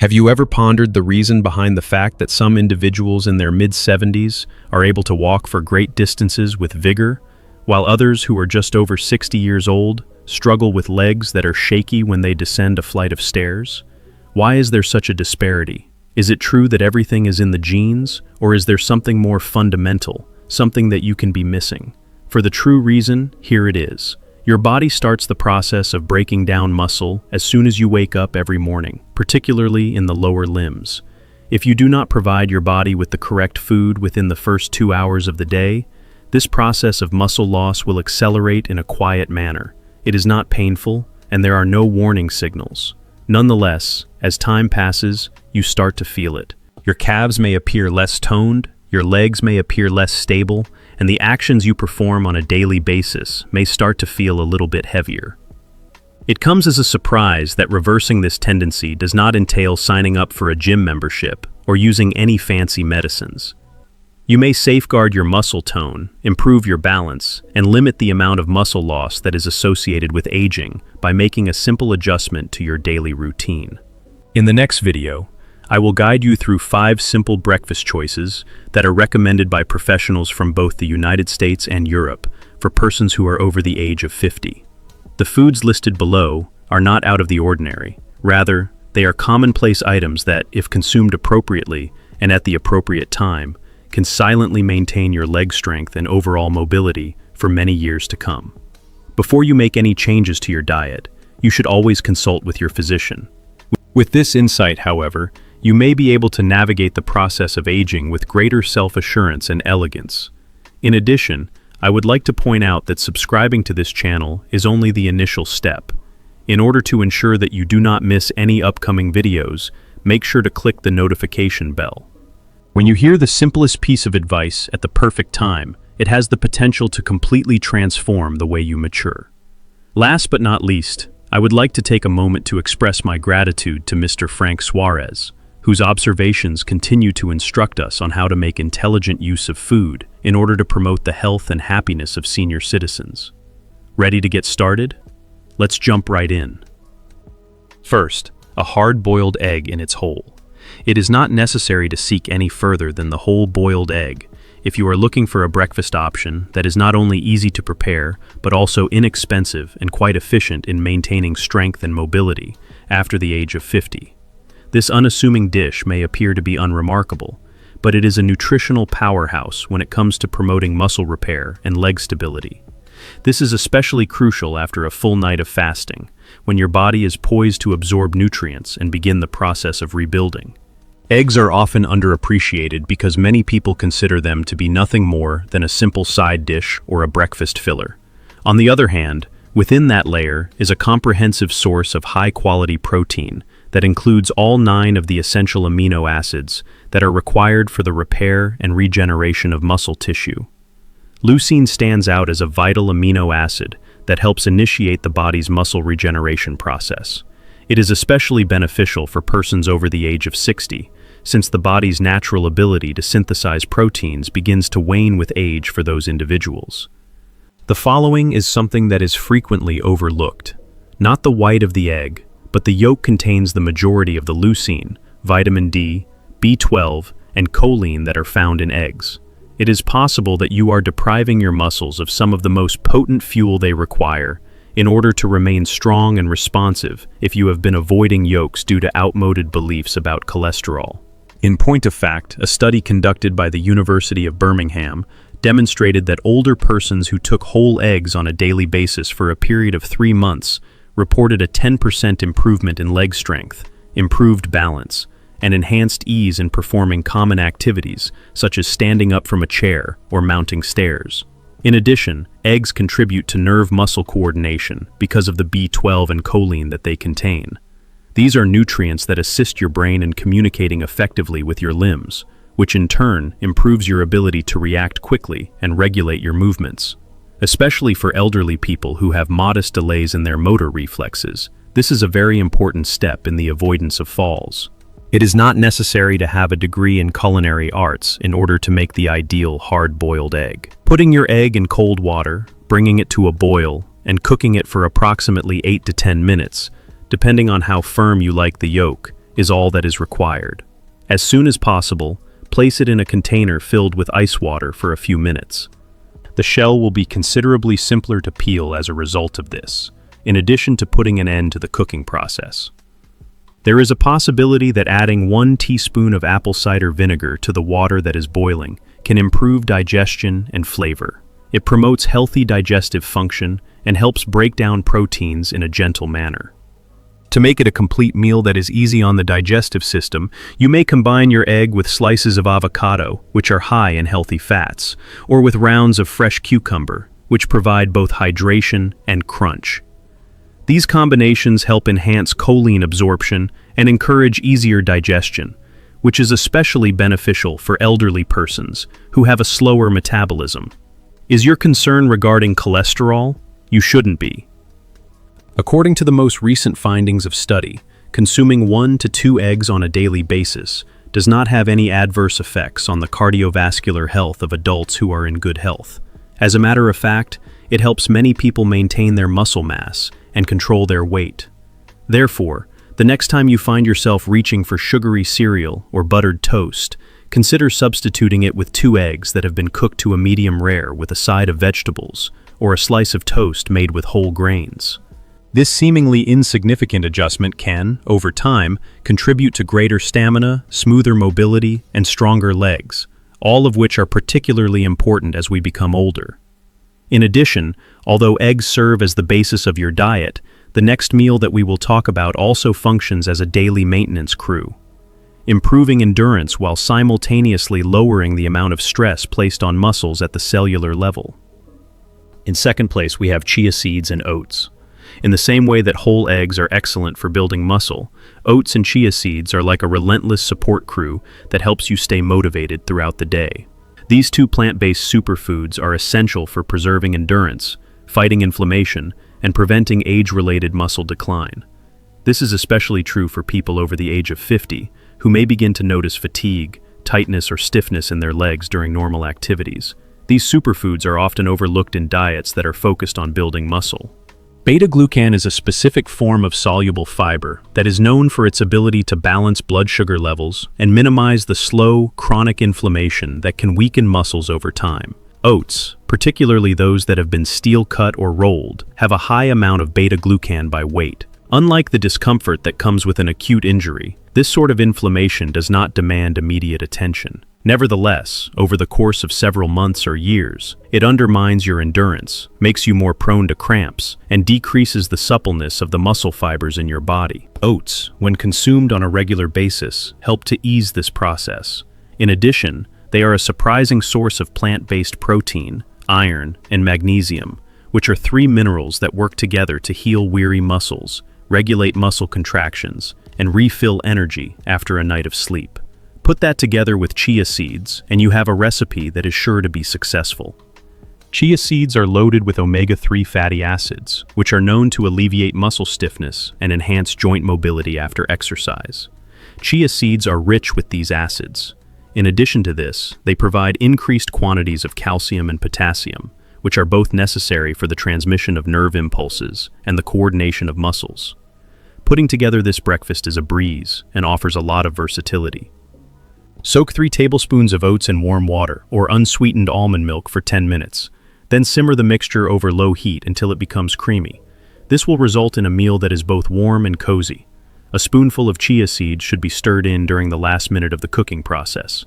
Have you ever pondered the reason behind the fact that some individuals in their mid-70s are able to walk for great distances with vigor, while others who are just over 60 years old struggle with legs that are shaky when they descend a flight of stairs? Why is there such a disparity? Is it true that everything is in the genes, or is there something more fundamental, something that you can be missing? For the true reason, here it is. Your body starts the process of breaking down muscle as soon as you wake up every morning, particularly in the lower limbs. If you do not provide your body with the correct food within the first 2 hours of the day, this process of muscle loss will accelerate in a quiet manner. It is not painful, and there are no warning signals. Nonetheless, as time passes, you start to feel it. Your calves may appear less toned, your legs may appear less stable, and the actions you perform on a daily basis may start to feel a little bit heavier. It comes as a surprise that reversing this tendency does not entail signing up for a gym membership or using any fancy medicines. You may safeguard your muscle tone, improve your balance, and limit the amount of muscle loss that is associated with aging by making a simple adjustment to your daily routine. In the next video, I will guide you through 5 simple breakfast choices that are recommended by professionals from both the United States and Europe for persons who are over the age of 50. The foods listed below are not out of the ordinary. Rather, they are commonplace items that, if consumed appropriately and at the appropriate time, can silently maintain your leg strength and overall mobility for many years to come. Before you make any changes to your diet, you should always consult with your physician. With this insight, however, you may be able to navigate the process of aging with greater self-assurance and elegance. In addition, I would like to point out that subscribing to this channel is only the initial step. In order to ensure that you do not miss any upcoming videos, make sure to click the notification bell. When you hear the simplest piece of advice at the perfect time, it has the potential to completely transform the way you mature. Last but not least, I would like to take a moment to express my gratitude to Mr. Frank Suarez, whose observations continue to instruct us on how to make intelligent use of food in order to promote the health and happiness of senior citizens. Ready to get started? Let's jump right in. First, a hard-boiled egg in its whole. It is not necessary to seek any further than the whole boiled egg if you are looking for a breakfast option that is not only easy to prepare, but also inexpensive and quite efficient in maintaining strength and mobility after the age of 50. This unassuming dish may appear to be unremarkable, but it is a nutritional powerhouse when it comes to promoting muscle repair and leg stability. This is especially crucial after a full night of fasting, when your body is poised to absorb nutrients and begin the process of rebuilding. Eggs are often underappreciated because many people consider them to be nothing more than a simple side dish or a breakfast filler. On the other hand, within that layer is a comprehensive source of high-quality protein that includes all 9 of the essential amino acids that are required for the repair and regeneration of muscle tissue. Leucine stands out as a vital amino acid that helps initiate the body's muscle regeneration process. It is especially beneficial for persons over the age of 60, since the body's natural ability to synthesize proteins begins to wane with age for those individuals. The following is something that is frequently overlooked. Not the white of the egg, but the yolk contains the majority of the leucine, vitamin D, B12, and choline that are found in eggs. It is possible that you are depriving your muscles of some of the most potent fuel they require in order to remain strong and responsive if you have been avoiding yolks due to outmoded beliefs about cholesterol. In point of fact, a study conducted by the University of Birmingham demonstrated that older persons who took whole eggs on a daily basis for a period of 3 months reported a 10% improvement in leg strength, improved balance, and enhanced ease in performing common activities such as standing up from a chair or mounting stairs. In addition, eggs contribute to nerve-muscle coordination because of the B12 and choline that they contain. These are nutrients that assist your brain in communicating effectively with your limbs, which in turn improves your ability to react quickly and regulate your movements. Especially for elderly people who have modest delays in their motor reflexes, this is a very important step in the avoidance of falls. It is not necessary to have a degree in culinary arts in order to make the ideal hard-boiled egg. Putting your egg in cold water, bringing it to a boil, and cooking it for approximately 8 to 10 minutes, depending on how firm you like the yolk, is all that is required. As soon as possible, place it in a container filled with ice water for a few minutes. The shell will be considerably simpler to peel as a result of this, in addition to putting an end to the cooking process. There is a possibility that adding 1 teaspoon of apple cider vinegar to the water that is boiling can improve digestion and flavor. It promotes healthy digestive function and helps break down proteins in a gentle manner. To make it a complete meal that is easy on the digestive system, you may combine your egg with slices of avocado, which are high in healthy fats, or with rounds of fresh cucumber, which provide both hydration and crunch. These combinations help enhance choline absorption and encourage easier digestion, which is especially beneficial for elderly persons who have a slower metabolism. Is your concern regarding cholesterol? You shouldn't be. According to the most recent findings of study, consuming 1 to 2 eggs on a daily basis does not have any adverse effects on the cardiovascular health of adults who are in good health. As a matter of fact, it helps many people maintain their muscle mass and control their weight. Therefore, the next time you find yourself reaching for sugary cereal or buttered toast, consider substituting it with 2 eggs that have been cooked to a medium rare with a side of vegetables or a slice of toast made with whole grains. This seemingly insignificant adjustment can, over time, contribute to greater stamina, smoother mobility, and stronger legs, all of which are particularly important as we become older. In addition, although eggs serve as the basis of your diet, the next meal that we will talk about also functions as a daily maintenance crew, improving endurance while simultaneously lowering the amount of stress placed on muscles at the cellular level. In second place, we have chia seeds and oats. In the same way that whole eggs are excellent for building muscle, oats and chia seeds are like a relentless support crew that helps you stay motivated throughout the day. These 2 plant-based superfoods are essential for preserving endurance, fighting inflammation, and preventing age-related muscle decline. This is especially true for people over the age of 50, who may begin to notice fatigue, tightness, or stiffness in their legs during normal activities. These superfoods are often overlooked in diets that are focused on building muscle. Beta-glucan is a specific form of soluble fiber that is known for its ability to balance blood sugar levels and minimize the slow, chronic inflammation that can weaken muscles over time. Oats, particularly those that have been steel-cut or rolled, have a high amount of beta-glucan by weight. Unlike the discomfort that comes with an acute injury, this sort of inflammation does not demand immediate attention. Nevertheless, over the course of several months or years, it undermines your endurance, makes you more prone to cramps, and decreases the suppleness of the muscle fibers in your body. Oats, when consumed on a regular basis, help to ease this process. In addition, they are a surprising source of plant-based protein, iron, and magnesium, which are 3 minerals that work together to heal weary muscles, regulate muscle contractions, and refill energy after a night of sleep. Put that together with chia seeds, and you have a recipe that is sure to be successful. Chia seeds are loaded with omega-3 fatty acids, which are known to alleviate muscle stiffness and enhance joint mobility after exercise. Chia seeds are rich with these acids. In addition to this, they provide increased quantities of calcium and potassium, which are both necessary for the transmission of nerve impulses and the coordination of muscles. Putting together this breakfast is a breeze and offers a lot of versatility. Soak 3 tablespoons of oats in warm water or unsweetened almond milk for 10 minutes. Then simmer the mixture over low heat until it becomes creamy. This will result in a meal that is both warm and cozy. A spoonful of chia seeds should be stirred in during the last minute of the cooking process.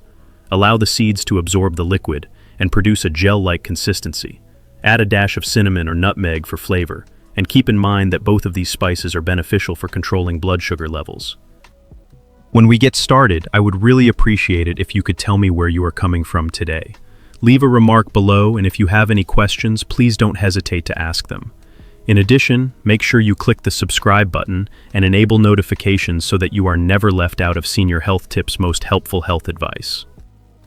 Allow the seeds to absorb the liquid and produce a gel-like consistency. Add a dash of cinnamon or nutmeg for flavor, and keep in mind that both of these spices are beneficial for controlling blood sugar levels. When we get started, I would really appreciate it if you could tell me where you are coming from today. Leave a remark below, and if you have any questions, please don't hesitate to ask them. In addition, make sure you click the subscribe button and enable notifications so that you are never left out of Senior Health Tips' most helpful health advice.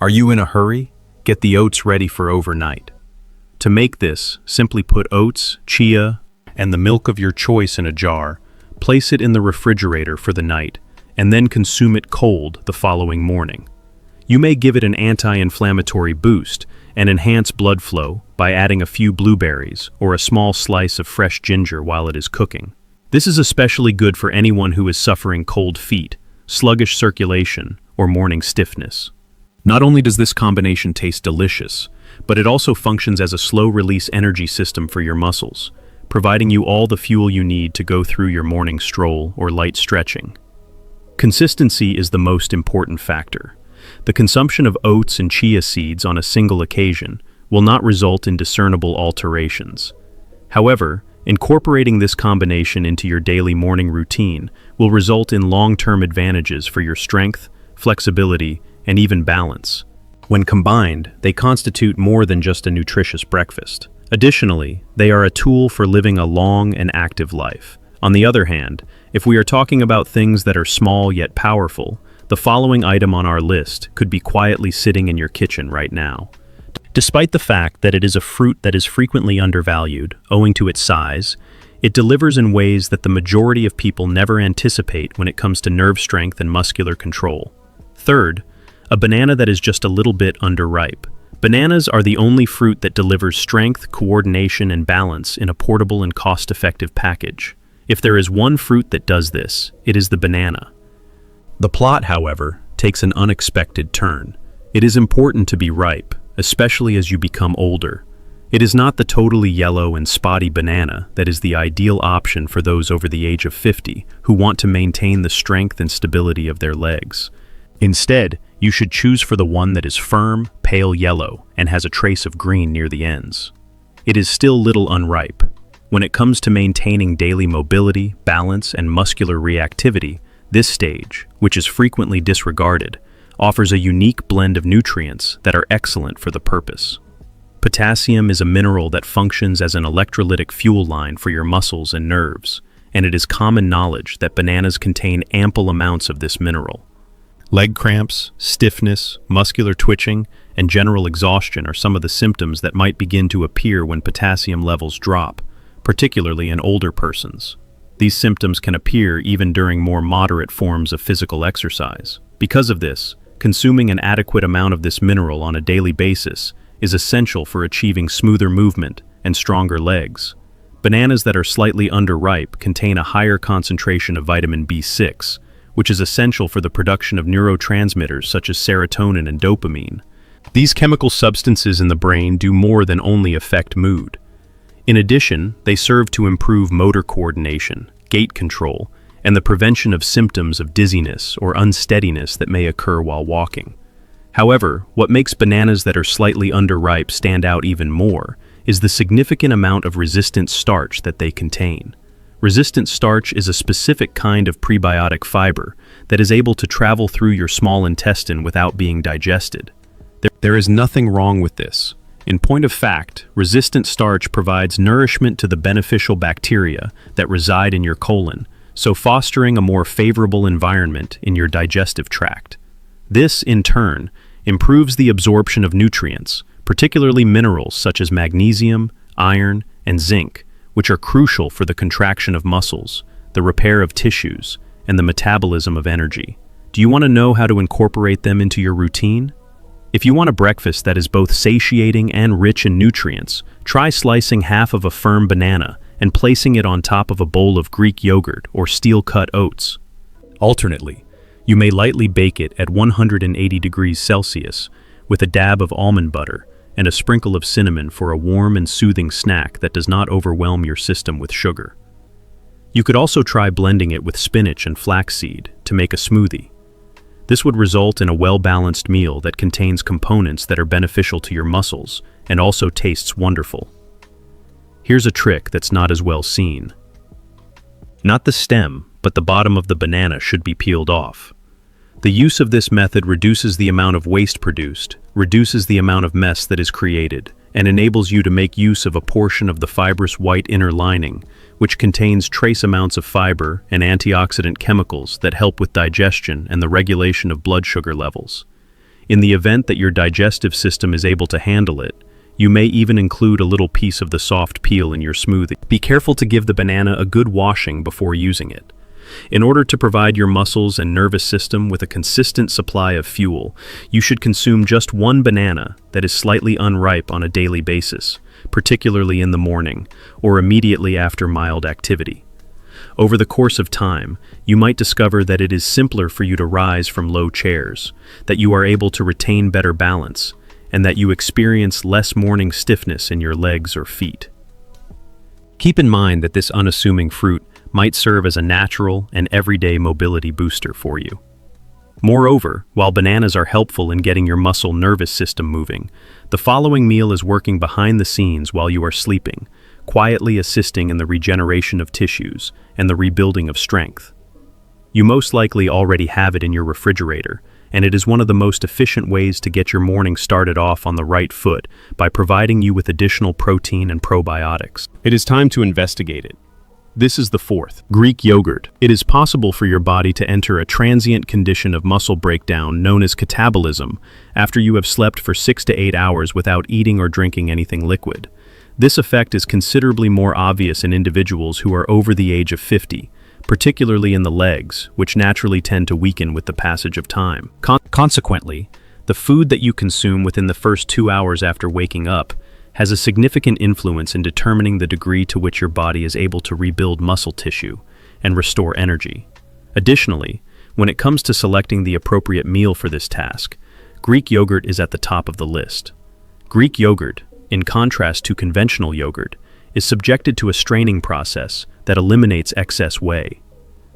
Are you in a hurry? Get the oats ready for overnight. To make this, simply put oats, chia, and the milk of your choice in a jar, place it in the refrigerator for the night, and then consume it cold the following morning. You may give it an anti-inflammatory boost and enhance blood flow by adding a few blueberries or a small slice of fresh ginger while it is cooking. This is especially good for anyone who is suffering cold feet, sluggish circulation, or morning stiffness. Not only does this combination taste delicious, but it also functions as a slow-release energy system for your muscles, providing you all the fuel you need to go through your morning stroll or light stretching. Consistency is the most important factor. The consumption of oats and chia seeds on a single occasion will not result in discernible alterations. However, incorporating this combination into your daily morning routine will result in long-term advantages for your strength, flexibility, and even balance. When combined, they constitute more than just a nutritious breakfast. Additionally, they are a tool for living a long and active life. On the other hand, if we are talking about things that are small yet powerful, the following item on our list could be quietly sitting in your kitchen right now. Despite the fact that it is a fruit that is frequently undervalued, owing to its size, it delivers in ways that the majority of people never anticipate when it comes to nerve strength and muscular control. Third, a banana that is just a little bit underripe. Bananas are the only fruit that delivers strength, coordination, and balance in a portable and cost-effective package. If there is one fruit that does this, it is the banana. The plot, however, takes an unexpected turn. It is important to be ripe, especially as you become older. It is not the totally yellow and spotty banana that is the ideal option for those over the age of 50 who want to maintain the strength and stability of their legs. Instead, you should choose for the one that is firm, pale yellow, and has a trace of green near the ends. It is still little unripe. When it comes to maintaining daily mobility, balance, and muscular reactivity, this stage, which is frequently disregarded, offers a unique blend of nutrients that are excellent for the purpose. Potassium is a mineral that functions as an electrolytic fuel line for your muscles and nerves, and it is common knowledge that bananas contain ample amounts of this mineral. Leg cramps, stiffness, muscular twitching, and general exhaustion are some of the symptoms that might begin to appear when potassium levels drop, particularly in older persons. These symptoms can appear even during more moderate forms of physical exercise. Because of this, consuming an adequate amount of this mineral on a daily basis is essential for achieving smoother movement and stronger legs. Bananas that are slightly underripe contain a higher concentration of vitamin B6, which is essential for the production of neurotransmitters such as serotonin and dopamine. These chemical substances in the brain do more than only affect mood. In addition, they serve to improve motor coordination, gait control, and the prevention of symptoms of dizziness or unsteadiness that may occur while walking. However, what makes bananas that are slightly underripe stand out even more is the significant amount of resistant starch that they contain. Resistant starch is a specific kind of prebiotic fiber that is able to travel through your small intestine without being digested. There is nothing wrong with this. In point of fact, resistant starch provides nourishment to the beneficial bacteria that reside in your colon, so fostering a more favorable environment in your digestive tract. This, in turn, improves the absorption of nutrients, particularly minerals such as magnesium, iron, and zinc, which are crucial for the contraction of muscles, the repair of tissues, and the metabolism of energy. Do you want to know how to incorporate them into your routine? If you want a breakfast that is both satiating and rich in nutrients, try slicing half of a firm banana and placing it on top of a bowl of Greek yogurt or steel-cut oats. Alternately, you may lightly bake it at 180 degrees Celsius with a dab of almond butter and a sprinkle of cinnamon for a warm and soothing snack that does not overwhelm your system with sugar. You could also try blending it with spinach and flaxseed to make a smoothie. This would result in a well-balanced meal that contains components that are beneficial to your muscles and also tastes wonderful. Here's a trick that's not as well seen. Not the stem, but the bottom of the banana should be peeled off. The use of this method reduces the amount of waste produced, reduces the amount of mess that is created, and enables you to make use of a portion of the fibrous white inner lining, which contains trace amounts of fiber and antioxidant chemicals that help with digestion and the regulation of blood sugar levels. In the event that your digestive system is able to handle it, you may even include a little piece of the soft peel in your smoothie. Be careful to give the banana a good washing before using it. In order to provide your muscles and nervous system with a consistent supply of fuel, you should consume just one banana that is slightly unripe on a daily basis, particularly in the morning or immediately after mild activity. Over the course of time, you might discover that it is simpler for you to rise from low chairs, that you are able to retain better balance, and that you experience less morning stiffness in your legs or feet. Keep in mind that this unassuming fruit might serve as a natural and everyday mobility booster for you. Moreover, while bananas are helpful in getting your muscle nervous system moving, the following meal is working behind the scenes while you are sleeping, quietly assisting in the regeneration of tissues and the rebuilding of strength. You most likely already have it in your refrigerator, and it is one of the most efficient ways to get your morning started off on the right foot by providing you with additional protein and probiotics. It is time to investigate it. This is the fourth, Greek yogurt. It is possible for your body to enter a transient condition of muscle breakdown known as catabolism after you have slept for 6 to 8 hours without eating or drinking anything liquid. This effect is considerably more obvious in individuals who are over the age of 50, particularly in the legs, which naturally tend to weaken with the passage of time. Consequently, the food that you consume within the first 2 hours after waking up has a significant influence in determining the degree to which your body is able to rebuild muscle tissue and restore energy. Additionally, when it comes to selecting the appropriate meal for this task, Greek yogurt is at the top of the list. Greek yogurt, in contrast to conventional yogurt, is subjected to a straining process that eliminates excess whey.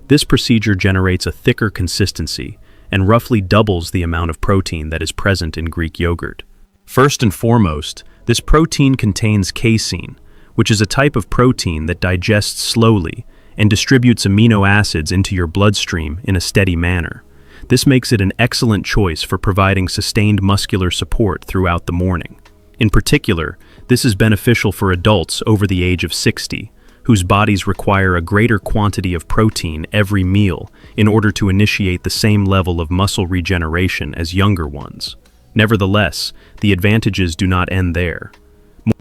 This procedure generates a thicker consistency and roughly doubles the amount of protein that is present in Greek yogurt. First and foremost, this protein contains casein, which is a type of protein that digests slowly and distributes amino acids into your bloodstream in a steady manner. This makes it an excellent choice for providing sustained muscular support throughout the morning. In particular, this is beneficial for adults over the age of 60, whose bodies require a greater quantity of protein every meal in order to initiate the same level of muscle regeneration as younger ones. Nevertheless, the advantages do not end there.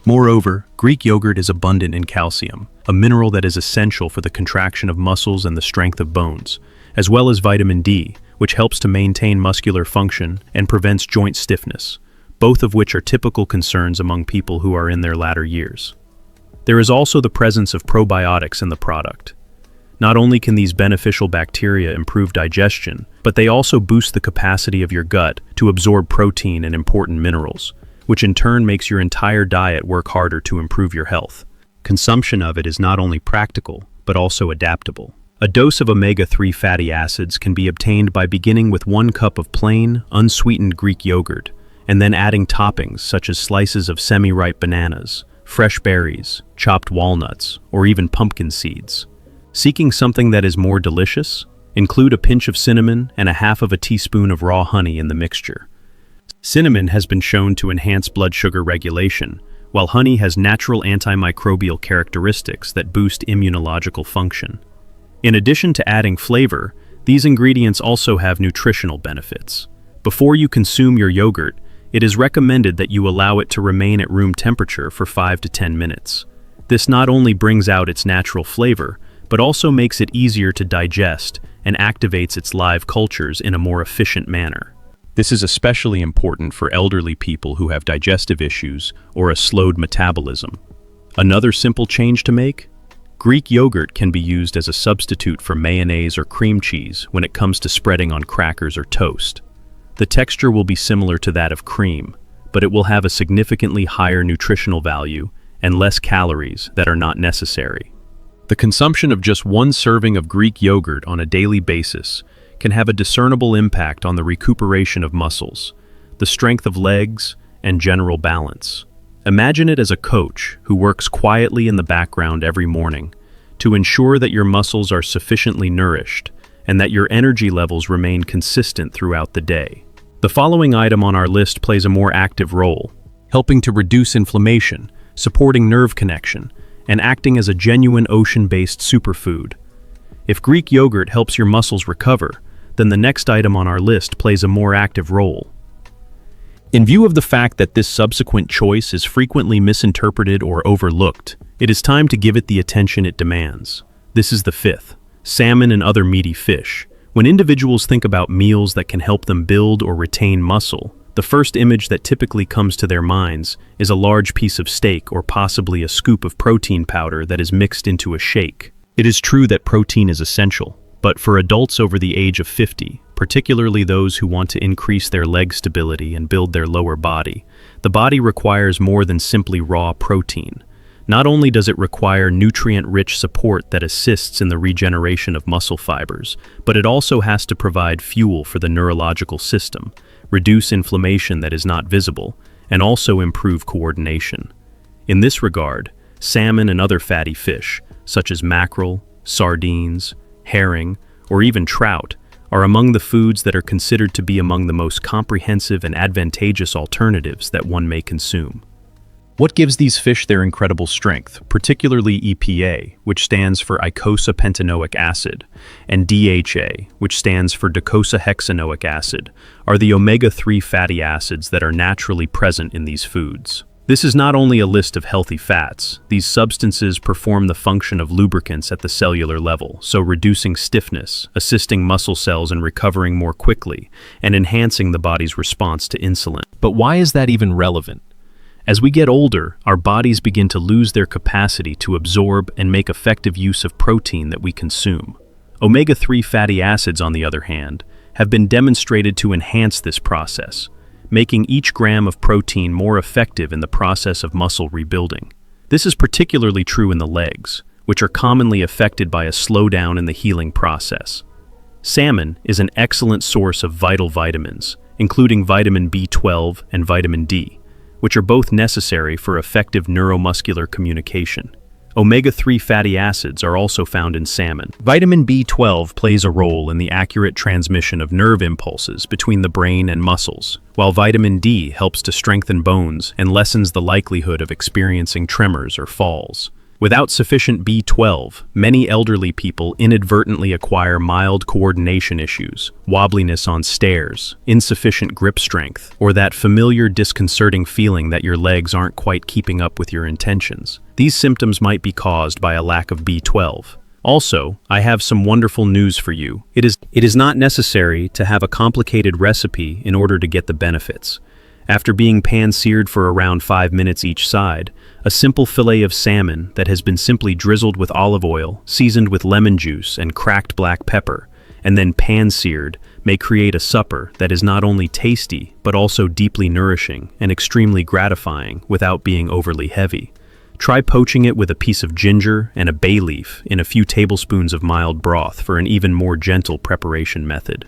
Moreover, Greek yogurt is abundant in calcium, a mineral that is essential for the contraction of muscles and the strength of bones, as well as vitamin D, which helps to maintain muscular function and prevents joint stiffness, both of which are typical concerns among people who are in their latter years. There is also the presence of probiotics in the product. Not only can these beneficial bacteria improve digestion, but they also boost the capacity of your gut to absorb protein and important minerals, which in turn makes your entire diet work harder to improve your health. Consumption of it is not only practical, but also adaptable. A dose of omega-3 fatty acids can be obtained by beginning with 1 cup of plain, unsweetened Greek yogurt, and then adding toppings such as slices of semi-ripe bananas, fresh berries, chopped walnuts, or even pumpkin seeds. Seeking something that is more delicious? Include a pinch of cinnamon and 1/2 teaspoon of raw honey in the mixture. Cinnamon has been shown to enhance blood sugar regulation, while honey has natural antimicrobial characteristics that boost immunological function. In addition to adding flavor, these ingredients also have nutritional benefits. Before you consume your yogurt, it is recommended that you allow it to remain at room temperature for 5 to 10 minutes. This not only brings out its natural flavor, but also makes it easier to digest and activates its live cultures in a more efficient manner. This is especially important for elderly people who have digestive issues or a slowed metabolism. Another simple change to make? Greek yogurt can be used as a substitute for mayonnaise or cream cheese when it comes to spreading on crackers or toast. The texture will be similar to that of cream, but it will have a significantly higher nutritional value and less calories that are not necessary. The consumption of just 1 serving of Greek yogurt on a daily basis can have a discernible impact on the recuperation of muscles, the strength of legs, and general balance. Imagine it as a coach who works quietly in the background every morning to ensure that your muscles are sufficiently nourished and that your energy levels remain consistent throughout the day. The following item on our list plays a more active role, helping to reduce inflammation, supporting nerve connection, and acting as a genuine ocean-based superfood. If Greek yogurt helps your muscles recover, then the next item on our list plays a more active role. In view of the fact that this subsequent choice is frequently misinterpreted or overlooked, it is time to give it the attention it demands. This is the fifth, salmon and other meaty fish. When individuals think about meals that can help them build or retain muscle, the first image that typically comes to their minds is a large piece of steak or possibly a scoop of protein powder that is mixed into a shake. It is true that protein is essential, but for adults over the age of 50, particularly those who want to increase their leg stability and build their lower body, the body requires more than simply raw protein. Not only does it require nutrient-rich support that assists in the regeneration of muscle fibers, but it also has to provide fuel for the neurological system, reduce inflammation that is not visible, and also improve coordination. In this regard, salmon and other fatty fish, such as mackerel, sardines, herring, or even trout, are among the foods that are considered to be among the most comprehensive and advantageous alternatives that one may consume. What gives these fish their incredible strength, particularly EPA, which stands for eicosapentaenoic acid, and DHA, which stands for docosahexaenoic acid, are the omega-3 fatty acids that are naturally present in these foods. This is not only a list of healthy fats. These substances perform the function of lubricants at the cellular level, so reducing stiffness, assisting muscle cells in recovering more quickly, and enhancing the body's response to insulin. But why is that even relevant? As we get older, our bodies begin to lose their capacity to absorb and make effective use of protein that we consume. Omega-3 fatty acids, on the other hand, have been demonstrated to enhance this process, making each gram of protein more effective in the process of muscle rebuilding. This is particularly true in the legs, which are commonly affected by a slowdown in the healing process. Salmon is an excellent source of vital vitamins, including vitamin B12 and vitamin D, which are both necessary for effective neuromuscular communication. Omega-3 fatty acids are also found in salmon. Vitamin B12 plays a role in the accurate transmission of nerve impulses between the brain and muscles, while vitamin D helps to strengthen bones and lessens the likelihood of experiencing tremors or falls. Without sufficient B12, many elderly people inadvertently acquire mild coordination issues, wobbliness on stairs, insufficient grip strength, or that familiar disconcerting feeling that your legs aren't quite keeping up with your intentions. These symptoms might be caused by a lack of B12. Also, I have some wonderful news for you. It is not necessary to have a complicated recipe in order to get the benefits. After being pan-seared for around 5 minutes each side, a simple fillet of salmon that has been simply drizzled with olive oil, seasoned with lemon juice and cracked black pepper, and then pan-seared may create a supper that is not only tasty but also deeply nourishing and extremely gratifying without being overly heavy. Try poaching it with a piece of ginger and a bay leaf in a few tablespoons of mild broth for an even more gentle preparation method.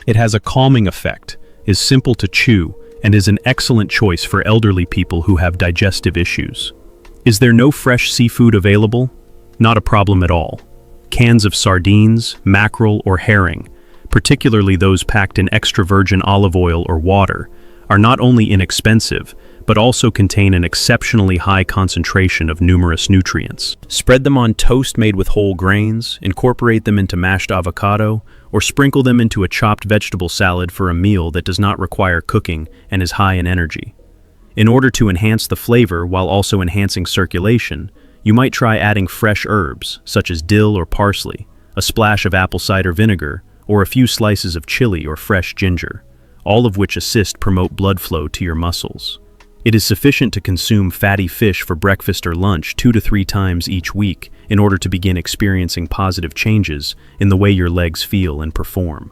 It has a calming effect, is simple to chew, and is an excellent choice for elderly people who have digestive issues. Is there no fresh seafood available? Not a problem at all. Cans of sardines, mackerel, or herring, particularly those packed in extra virgin olive oil or water, are not only inexpensive, but also contain an exceptionally high concentration of numerous nutrients. Spread them on toast made with whole grains, incorporate them into mashed avocado, or sprinkle them into a chopped vegetable salad for a meal that does not require cooking and is high in energy. In order to enhance the flavor while also enhancing circulation, you might try adding fresh herbs, such as dill or parsley, a splash of apple cider vinegar, or a few slices of chili or fresh ginger, all of which assist promote blood flow to your muscles. It is sufficient to consume fatty fish for breakfast or lunch 2 to 3 times each week in order to begin experiencing positive changes in the way your legs feel and perform.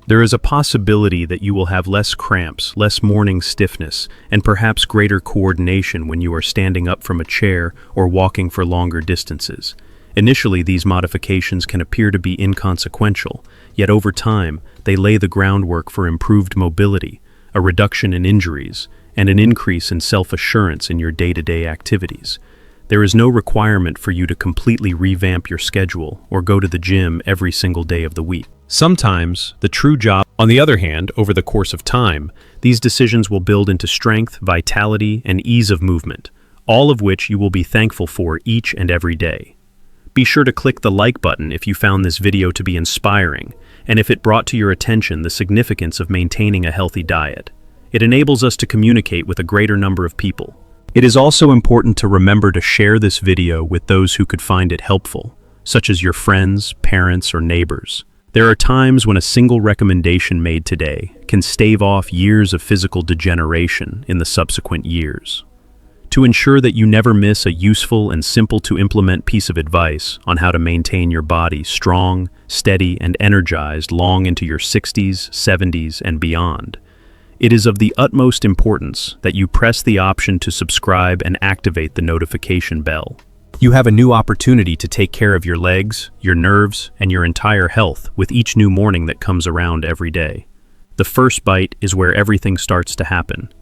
There is a possibility that you will have less cramps, less morning stiffness, and perhaps greater coordination when you are standing up from a chair or walking for longer distances. Initially, these modifications can appear to be inconsequential, yet over time, they lay the groundwork for improved mobility, a reduction in injuries, and an increase in self-assurance in your day-to-day activities. There is no requirement for you to completely revamp your schedule or go to the gym every single day of the week. Sometimes, the true job. On the other hand, over the course of time, these decisions will build into strength, vitality, and ease of movement, all of which you will be thankful for each and every day. Be sure to click the like button if you found this video to be inspiring, and if it brought to your attention the significance of maintaining a healthy diet. It enables us to communicate with a greater number of people. It is also important to remember to share this video with those who could find it helpful, such as your friends, parents, or neighbors. There are times when a single recommendation made today can stave off years of physical degeneration in the subsequent years. To ensure that you never miss a useful and simple-to-implement piece of advice on how to maintain your body strong, steady, and energized long into your 60s, 70s, and beyond. It is of the utmost importance that you press the option to subscribe and activate the notification bell. You have a new opportunity to take care of your legs, your nerves, and your entire health with each new morning that comes around every day. The first bite is where everything starts to happen.